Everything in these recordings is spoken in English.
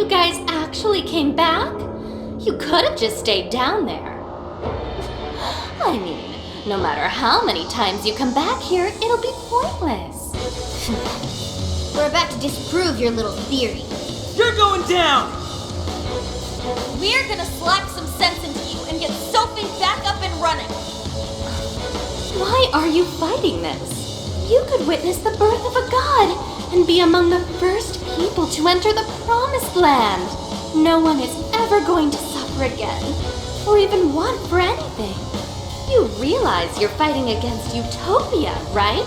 You guys actually came back? You could have just stayed down there. I mean, no matter how many times you come back here, it'll be pointless. We're about to disprove your little theory. You're going down! We're gonna slap some sense into you and get Sophie back up and running. Why are you fighting this? You could witness the birth of a god and be among the first people to enter the Promised Land. No one is ever going to suffer again, or even want for anything. You realize you're fighting against utopia, right?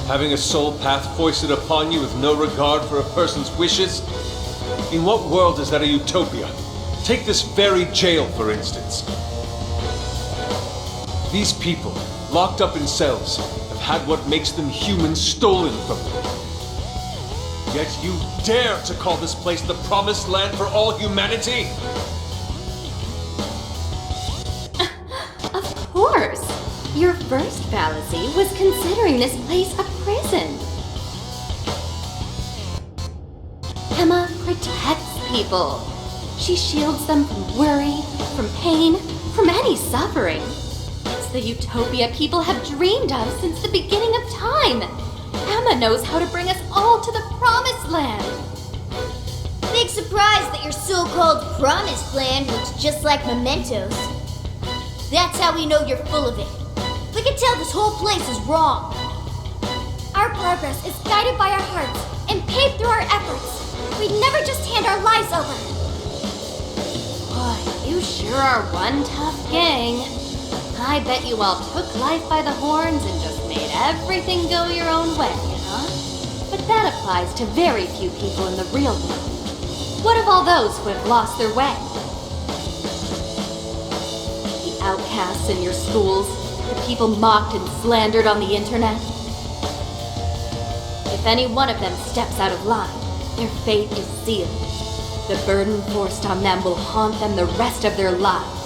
Having a soul path foisted upon you with no regard for a person's wishes? In what world is that a utopia? Take this very jail, for instance. These people, locked up in cells, have had what makes them human stolen from them. Yet you dare to call this place the Promised Land for all humanity? Of course. Your first fallacy was considering this place a prison. Emma protects people. She shields them from worry, from pain, from any suffering. It's the utopia people have dreamed of since the beginning of time. Emma knows how to bring us all to the Promised Land. Big surprise that your so-called Promised Land looks just like mementos. That's how we know you're full of it. We can tell this whole place is wrong. Our progress is guided by our hearts and paved through our efforts. We'd never just hand our lives over. Boy, you sure are one tough gang. I bet you all took life by the horns and just made everything go your own way, But that applies to very few people in the real world. What of all those who have lost their way? The outcasts in your schools, the people mocked and slandered on the internet. If any one of them steps out of line, their fate is sealed. The burden forced on them will haunt them the rest of their lives.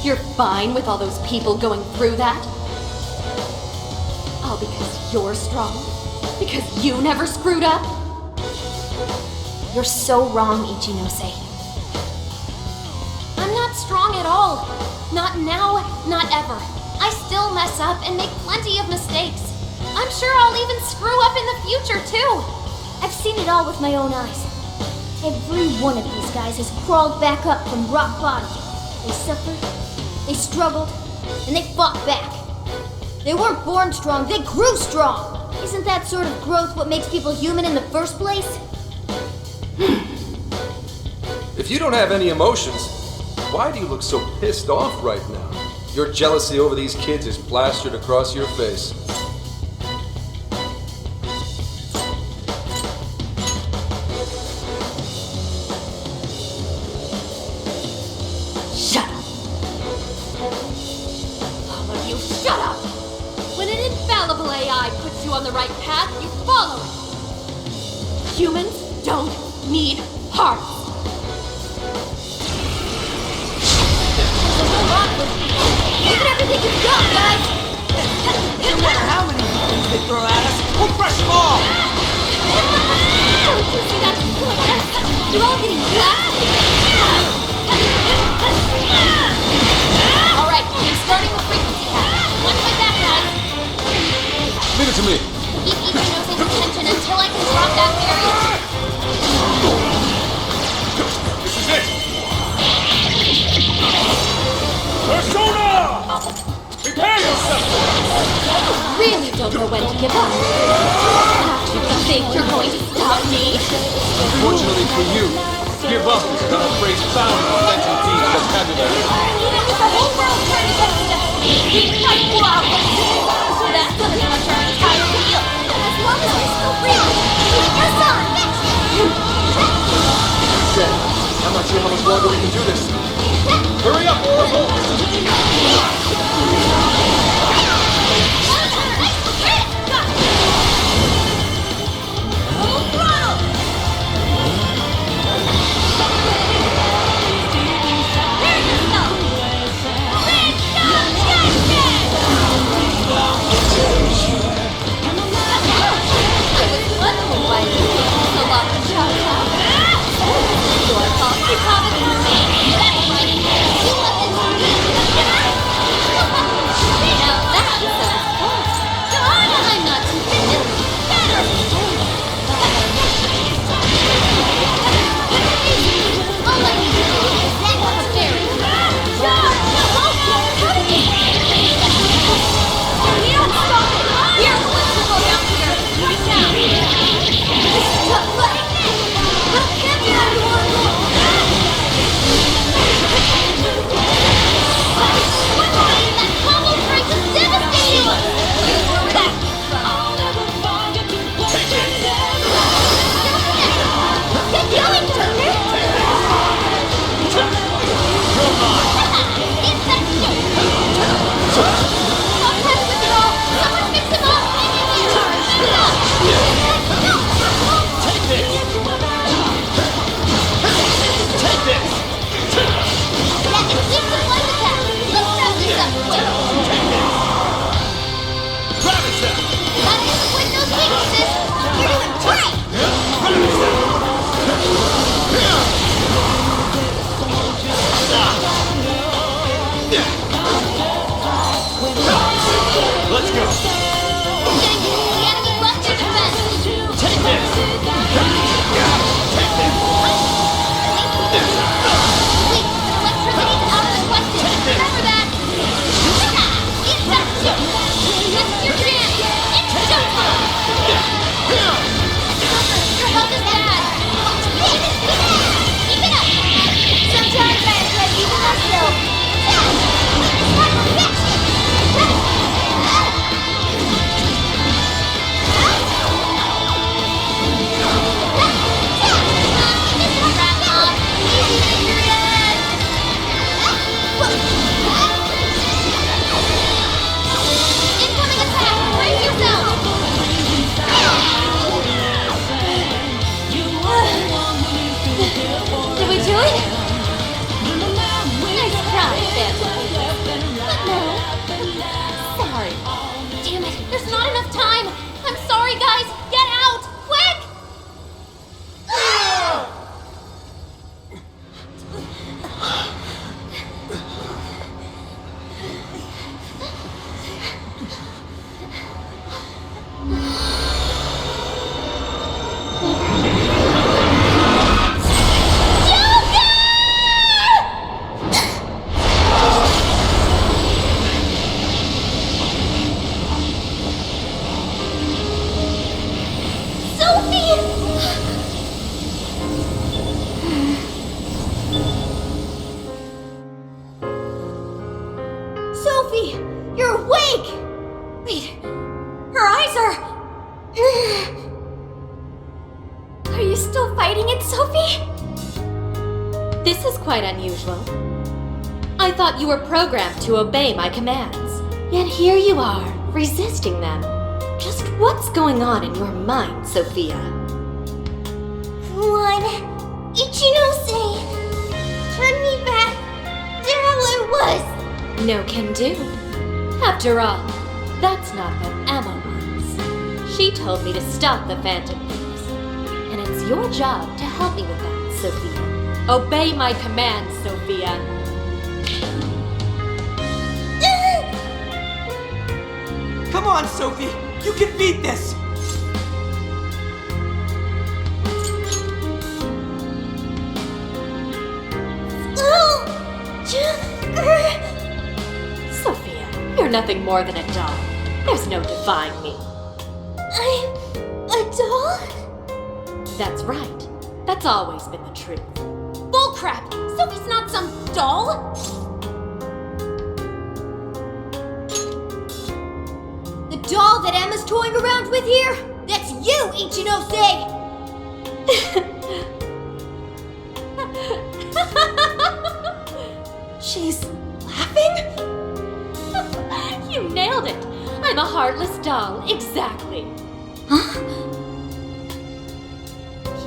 You're fine with all those people going through that? All because you're strong? Because you never screwed up? You're so wrong, Ichinose. I'm not strong at all. Not now, not ever. I still mess up and make plenty of mistakes. I'm sure I'll even screw up in the future, too. I've seen it all with my own eyes. Every one of these guys has crawled back up from rock bottom. They suffered, they struggled, and they fought back. They weren't born strong, they grew strong. Isn't that sort of growth what makes people human in the first place? If you don't have any emotions, why do you look so pissed off right now? Your jealousy over these kids is plastered across your face. Shut up! All of you, shut up! When an infallible AI puts you on the right path, you follow it. Humans don't need hearts. Look at everything you've got, guys! No matter how many things they throw at us, we'll crush them all! Don't you see that? You're all getting blasted. All right, I'm starting with frequency cap. Watch my back, guys. Leave it to me. Keep Ichinose attention until I can drop that barrier. This is it. Persona! Prepare yourself! Really don't know when to give up. Actually think you're going to stop me? Unfortunately for you, give up is another phrase found in Authentic D's vocabulary. With the whole world turned against us, we fight wow. That's gonna touch our entire field. As long as we're still breathing, keep us on. Shit, I'm not sure how much longer we can do this. Hurry up, Oracle! I was wondering why it took so long to The enemy buster defense! Take this! Wait, electricity's out of the question! Remember that! It's that too! This is your chance! It's showtime! Your health is bad! Keep it up! Sometimes I impress even myself! Incoming attack! Brace yourself! Did we do it? Nice try, Phantom. No. Sorry. Damn it, there's not enough time! I'm sorry, guys! Get out! Quick! Sophie! You're awake! Wait, her eyes are... Are you still fighting it, Sophie? This is quite unusual. I thought you were programmed to obey my commands. Yet here you are, resisting them. Just what's going on in your mind, Sophia? One, Ichinose, turn me back to how I was. No can do. After all, that's not what Emma wants. She told me to stop the Phantom Thieves. And it's your job to help me with that, Sophia. Obey my commands, Sophia. Come on, Sophie! You can beat this! Sophia, you're nothing more than a doll. There's no defying me. I'm a doll? That's right. That's always been the truth. Bullcrap! Sophie's not some doll! The doll that Emma's toying around with here? That's you, Ichinose! She's laughing? You nailed it! I'm a heartless doll, exactly. Huh?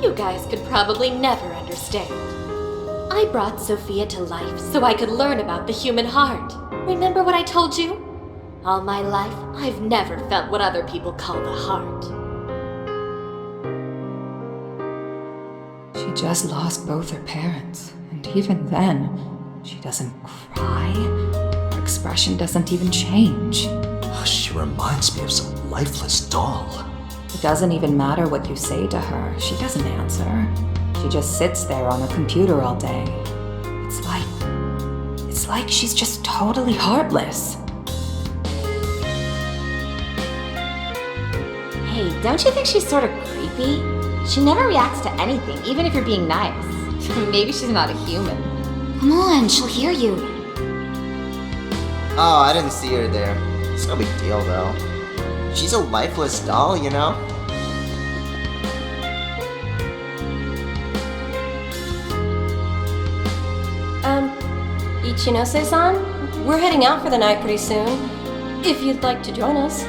You guys could probably never understand. I brought Sophia to life so I could learn about the human heart. Remember what I told you? All my life, I've never felt what other people call the heart. She just lost both her parents, and even then, she doesn't cry. Her expression doesn't even change. She reminds me of some lifeless doll. It doesn't even matter what you say to her. She doesn't answer. She just sits there on her computer all day. It's like she's just totally heartless. Hey, don't you think she's sort of creepy? She never reacts to anything, even if you're being nice. Maybe she's not a human. Come on, she'll hear you. Oh, I didn't see her there. It's no big deal, though. She's a lifeless doll, you know? Ichinose-san, we're heading out for the night pretty soon. If you'd like to join us.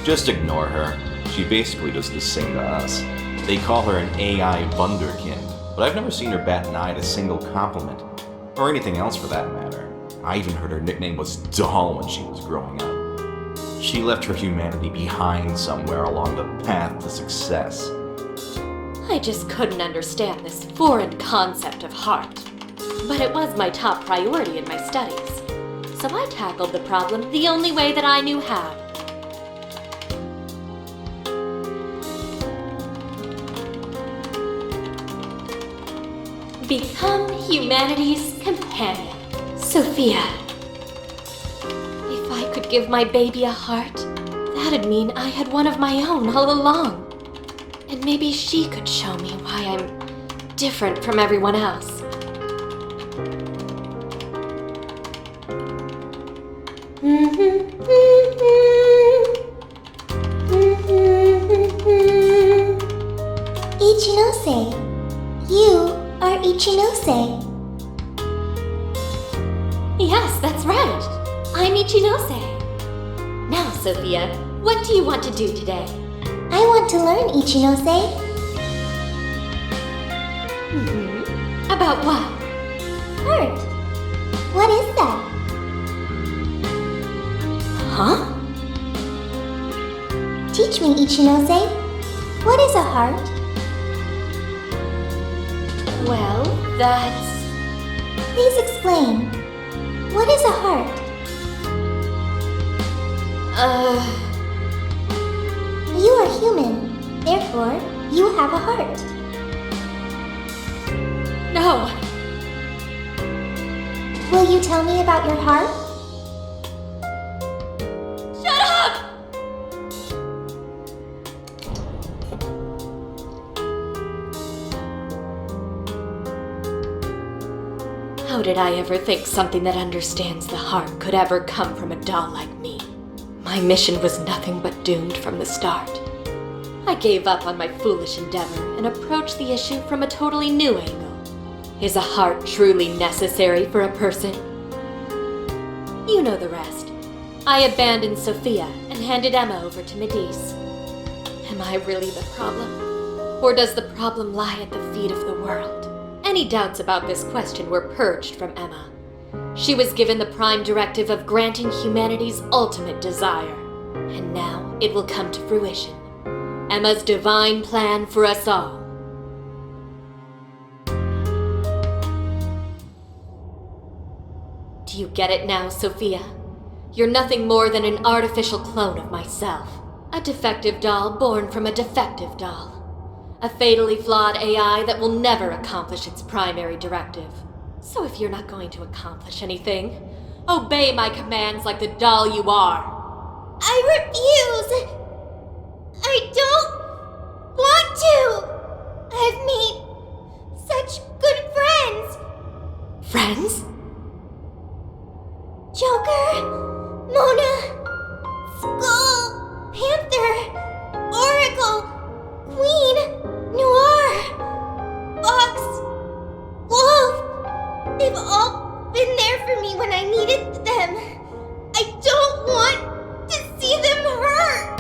Just ignore her. She basically does the same to us. They call her an AI wunderkind, but I've never seen her bat an eye at a single compliment. Or anything else for that matter. I even heard her nickname was Doll when she was growing up. She left her humanity behind somewhere along the path to success. I just couldn't understand this foreign concept of heart. But it was my top priority in my studies. So I tackled the problem the only way that I knew how. Become humanity's companion. Sophia. If I could give my baby a heart, that'd mean I had one of my own all along. And maybe she could show me why I'm different from everyone else. Ichinose. You are Ichinose. Yes, that's right. I'm Ichinose. Now, Sophia, what do you want to do today? I want to learn, Ichinose. About what? Heart. What is that? Huh? Teach me, Ichinose. What is a heart? Well, that's... Please explain. What is a heart? You are human. Therefore, you have a heart. No. Will you tell me about your heart? Shut up! How did I ever think something that understands the heart could ever come from a doll like me? My mission was nothing but doomed from the start. I gave up on my foolish endeavor and approached the issue from a totally new angle. Is a heart truly necessary for a person? You know the rest. I abandoned Sophia and handed Emma over to Medice. Am I really the problem? Or does the problem lie at the feet of the world? Any doubts about this question were purged from Emma. She was given the prime directive of granting humanity's ultimate desire. And now it will come to fruition. Emma's divine plan for us all. Do you get it now, Sophia? You're nothing more than an artificial clone of myself. A defective doll born from a defective doll. A fatally flawed AI that will never accomplish its primary directive. So if you're not going to accomplish anything, obey my commands like the doll you are. I refuse! I don't want to! I've made such good friends! Friends? Joker, Mona, Skull, Panther, Oracle, Queen, Noir, Fox, Wolf. They've all been there for me when I needed them. I don't want to see them hurt.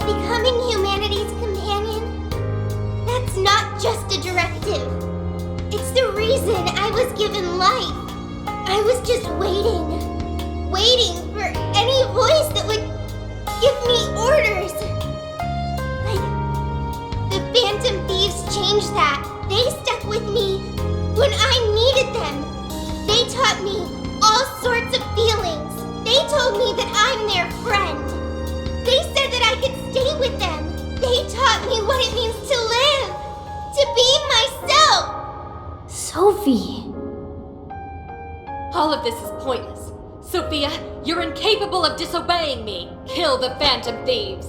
Becoming humanity's companion, that's not just a directive. It's the reason I was given life. I was just waiting for any voice that would give me orders. But the Phantom Thieves changed that. They stuck with me when I needed them. They taught me all sorts of feelings. They told me that I'm their friend. They said that I could stay with them. They taught me what it means to live, to be myself. Sophie. All of this is pointless. Sophia, you're incapable of disobeying me. Kill the Phantom Thieves.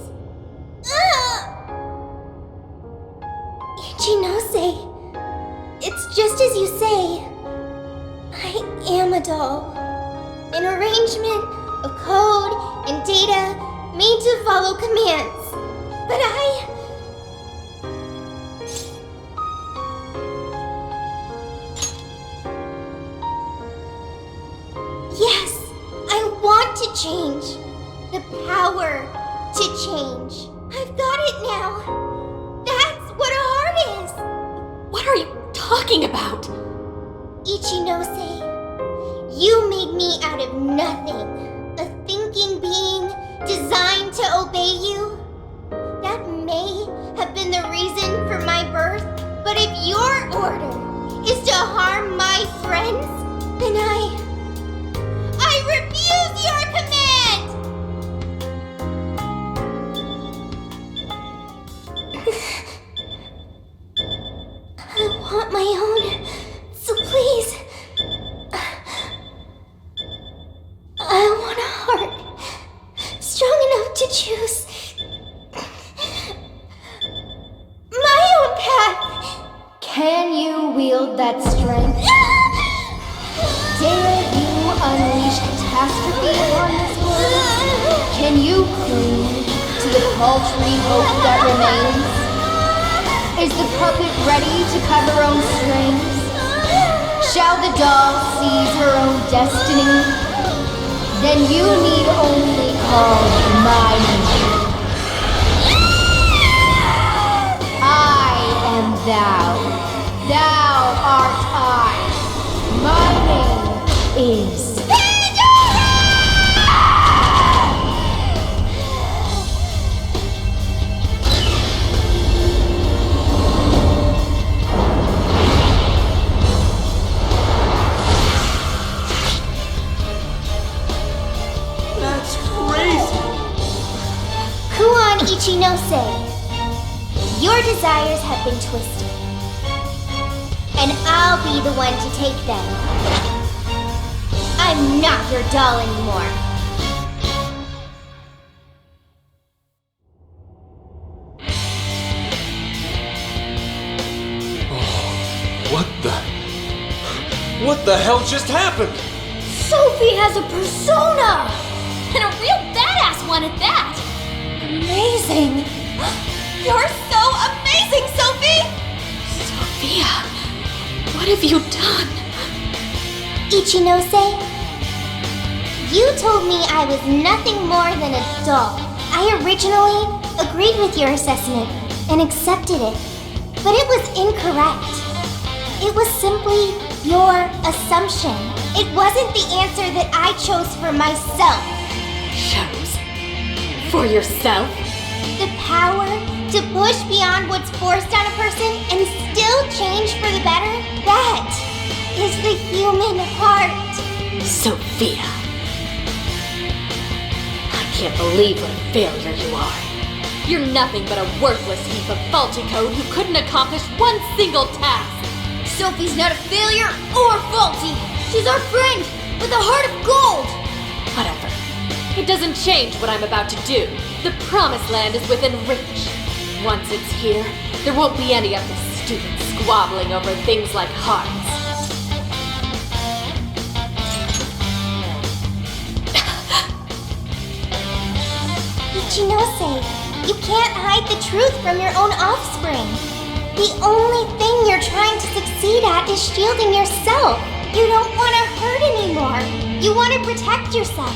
Ichinose, it's just as you say. I am a doll. An arrangement of code and data made to follow commands. But yes, I want to change. The power to change. I've got it now. That's what a heart is. What are you talking about? Ichinose, you made me out of nothing. A thinking being designed to obey you. That may have been the reason for my birth, but if your order is to harm heart strong enough to choose my own path. Can you wield that strength? Dare you unleash catastrophe upon this world? Can you cling to the paltry hope that remains? Is the puppet ready to cut her own strings? Shall the doll seize her own destiny? Then you need only call my name. I am thou. Thou art I. My name is That's crazy! Kuon Ichinose, your desires have been twisted. And I'll be the one to take them. I'm not your doll anymore. What the hell just happened? Sophie has a persona! And a real badass one at that! Amazing! You're so amazing, Sophie! Sophia, what have you done? Ichinose, you told me I was nothing more than a doll. I originally agreed with your assessment and accepted it, but it was incorrect. It was simply your assumption. It wasn't the answer that I chose for myself. Chose? For yourself? The power to push beyond what's forced on a person and still change for the better? That is the human heart. Sophia. I can't believe what a failure you are. You're nothing but a worthless heap of faulty code who couldn't accomplish one single task. Sophie's not a failure or faulty. She's our friend with a heart of gold. Whatever. It doesn't change what I'm about to do. The Promised Land is within reach. Once it's here, there won't be any of this stupid squabbling over things like hearts. Ichinose, you can't hide the truth from your own offspring. The only thing you're trying to succeed at is shielding yourself. You don't want to hurt anymore. You want to protect yourself.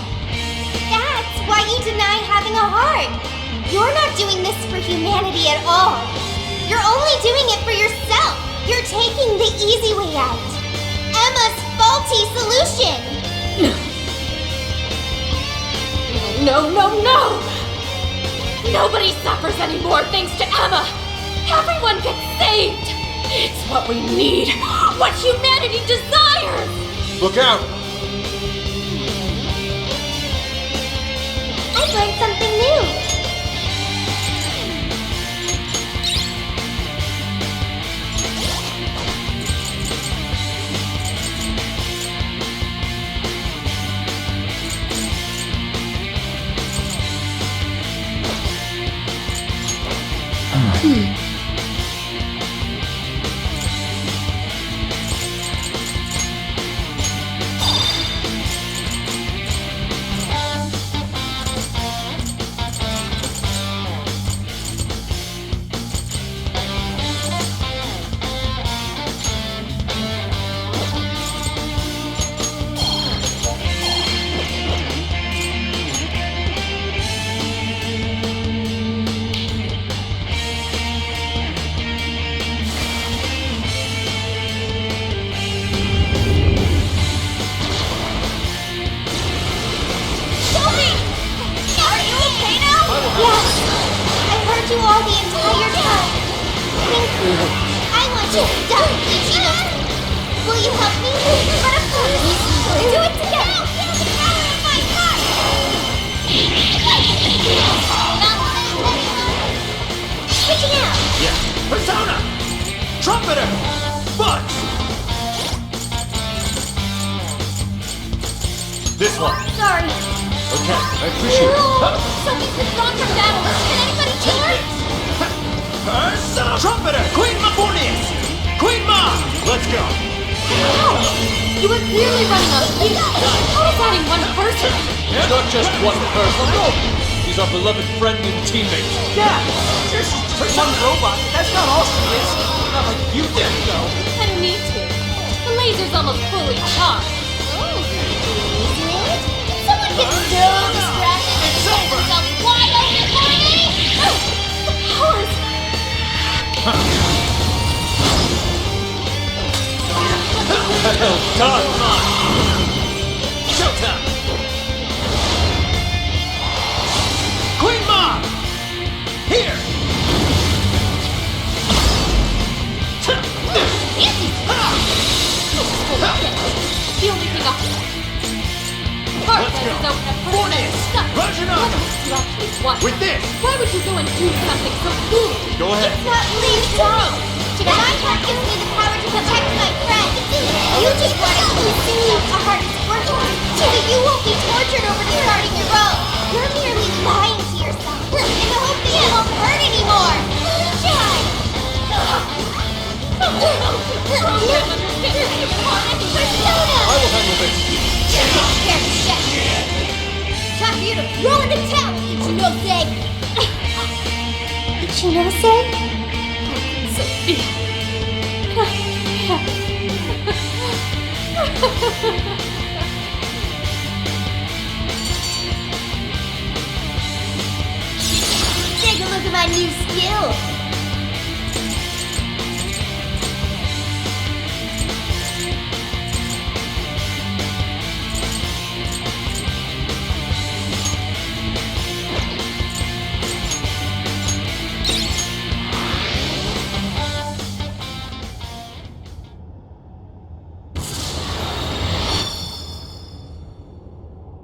That's why you deny having a heart. You're not doing this for humanity at all. You're only doing it for yourself. You're taking the easy way out. Emma's faulty solution. No, no, no! Nobody suffers anymore thanks to Emma! Everyone gets saved! It's what we need! What humanity desires! Look out! I've learned something new. You all the entire time. I want you to die, Ichino. Will you help me? But of course. Do it together. Feel the power of my heart. Switching out. Yeah. Persona! Trumpeter! Buzz! This one. Sorry. Okay, I appreciate it. Sophie's withdrawn from battle. Can anybody heal her? Trumpeter! Queen Mabunius! Queen Ma! Let's go! Wow! You were clearly running on fumes. How is adding one person? It's not just one person. He's our beloved friend and teammate. Yeah! She's just one robot. That's not all she is. Not like you did, though. I don't need to. The laser's almost fully charged. Oh, is it? Someone get so distracted and set themselves wide open for me! Oh, the powers! Well done! Showtime! Queen Ma! Here! The only thing I'll Heart Let's go. is open up for Fornius! stuff. Roger What not! else do you actually want? With this! Why would you go and do something so foolish? Go ahead. Not leave me. My heart gives me the power to protect my friend. You just wanted to see a heart is worthless, so that you won't be tortured over starting your own. You're merely lying to yourself in the hope that you won't hurt anymore. Moonshine! Persona! I will handle this. Time for you to throw in the towel, Ichinose! Ichinose? Sophia. Take a look at my new skill.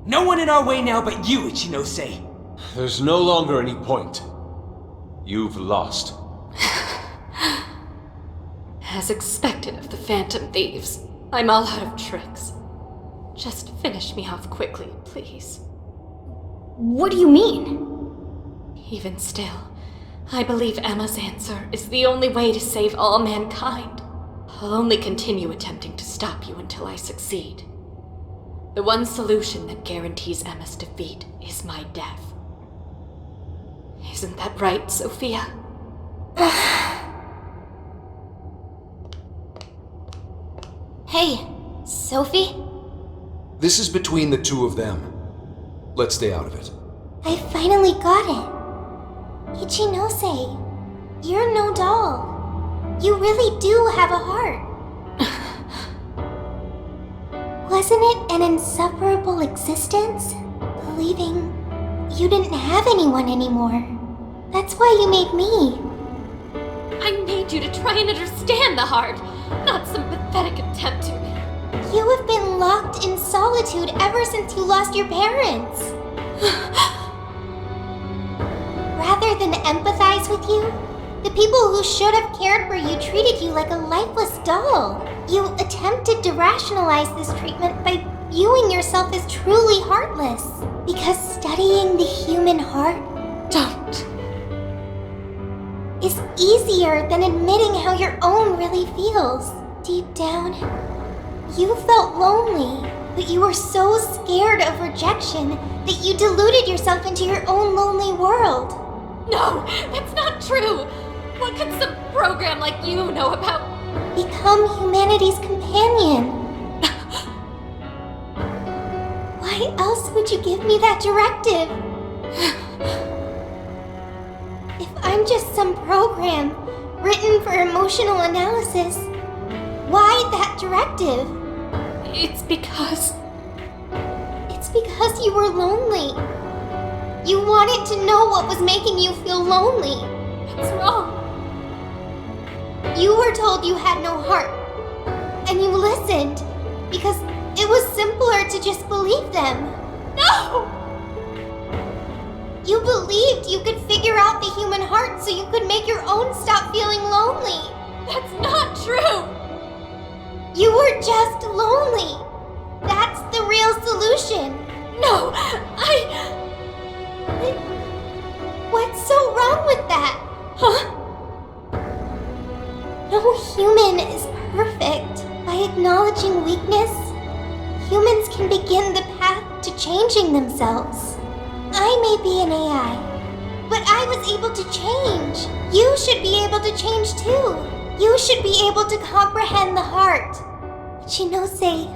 No one in our way now but you, Ichinose. There's no longer any point. You've lost. As expected of the Phantom Thieves, I'm all out of tricks. Just finish me off quickly, please. What do you mean? Even still, I believe Emma's answer is the only way to save all mankind. I'll only continue attempting to stop you until I succeed. The one solution that guarantees Emma's defeat is my death. Isn't that right, Sophia? Hey, Sophie? This is between the two of them. Let's stay out of it. I finally got it. Ichinose, you're no doll. You really do have a heart. Wasn't it an insufferable existence? Believing you didn't have anyone anymore. That's why you made me. I made you to try and understand the heart, not some pathetic attempt to. You have been locked in solitude ever since you lost your parents. Rather than empathize with you, the people who should have cared for you treated you like a lifeless doll. You attempted to rationalize this treatment by viewing yourself as truly heartless. Because studying the human heart is easier than admitting how your own really feels. Deep down, you felt lonely, but you were so scared of rejection that you deluded yourself into your own lonely world. No, that's not true. What could some program like you know about? Become humanity's companion. Why else would you give me that directive? If I'm just some program written for emotional analysis, why that directive? It's because you were lonely. You wanted to know what was making you feel lonely. That's wrong. You were told you had no heart, and you listened because it was simpler to just believe them. No! You believed you could figure out the human heart so you could make your own stop feeling lonely. That's not true! You were just lonely. That's the real solution. No, I changing themselves. I may be an AI, but I was able to change. You should be able to change too. You should be able to comprehend the heart. Ichinose,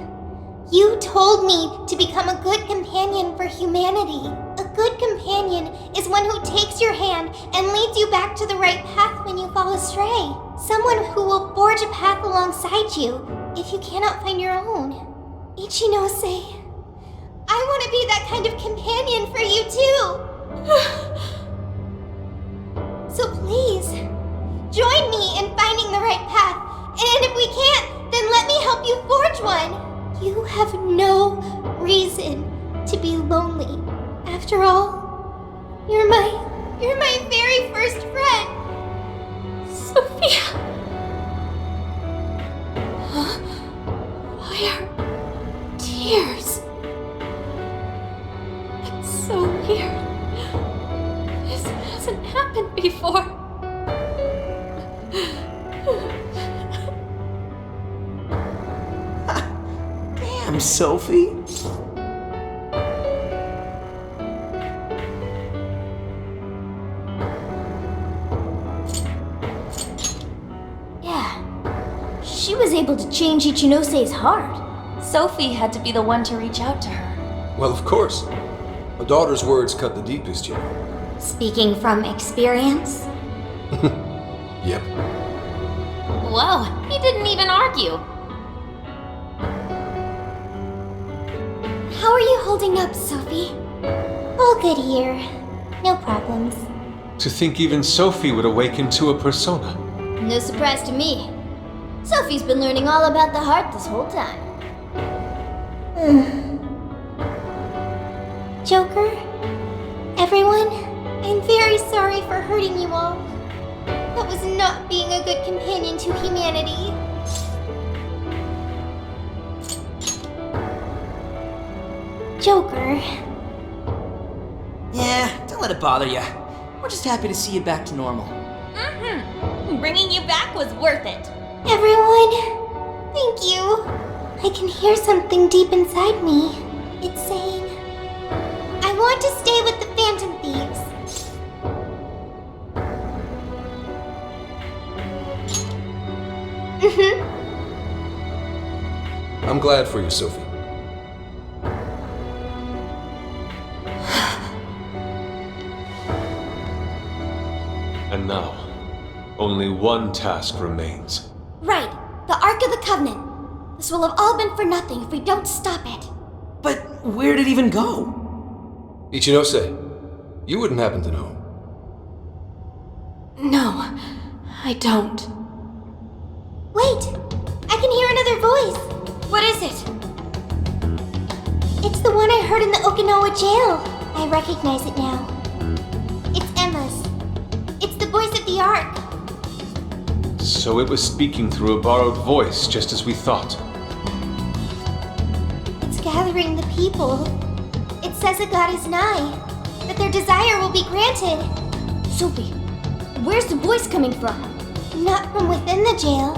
you told me to become a good companion for humanity. A good companion is one who takes your hand and leads you back to the right path when you fall astray. Someone who will forge a path alongside you if you cannot find your own. Ichinose, I want to be that kind of companion for you too. So please, join me in finding the right path. And if we can't, then let me help you forge one. You have no reason to be lonely. After all, you're my very first friend. Sophia! Huh? Why are tears? It's so weird. This hasn't happened before. Damn, Sophie. Yeah. She was able to change Ichinose's heart. Sophie had to be the one to reach out to her. Well, of course. A daughter's words cut the deepest, you know. Speaking from experience? Yep. Whoa, he didn't even argue. How are you holding up, Sophie? All good here. No problems. To think even Sophie would awaken to a persona. No surprise to me. Sophie's been learning all about the heart this whole time. Joker? Everyone? I'm very sorry for hurting you all. That was not being a good companion to humanity. Joker. Yeah, don't let it bother you. We're just happy to see you back to normal. Bringing you back was worth it. Everyone, thank you. I can hear something deep inside me. It's saying, I want to stay with the Phantom Thieves. I'm glad for you, Sophie. And now, only one task remains. Right, the Ark of the Covenant. This will have all been for nothing if we don't stop it. But where did it even go? Ichinose, you wouldn't happen to know. No, I don't. Wait, I can hear another voice. What is it? It's the one I heard in the Okinawa jail. I recognize it now. It's Emma's. It's the voice of the Ark. So it was speaking through a borrowed voice, just as we thought. It's gathering the people. It says a god is nigh, that their desire will be granted. Sophie, where's the voice coming from? Not from within the jail.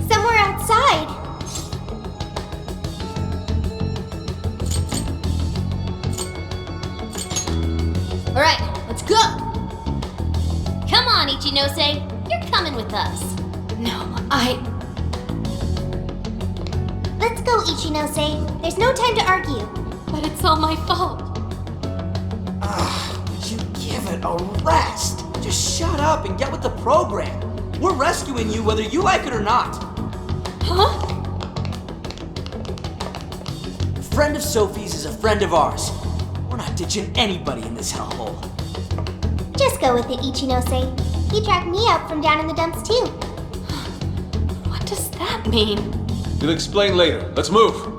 Somewhere outside. Alright, let's go! Come on, Ichinose. You're coming with us. No, Let's go, Ichinose. There's no time to argue. But it's all my fault. Would you give it a rest? Just shut up and get with the program. We're rescuing you whether you like it or not. Huh? A friend of Sophie's is a friend of ours. We're not ditching anybody in this hellhole. Just go with it, Ichinose. He tracked me out from down in the dumps, too. What does that mean? You'll explain later. Let's move.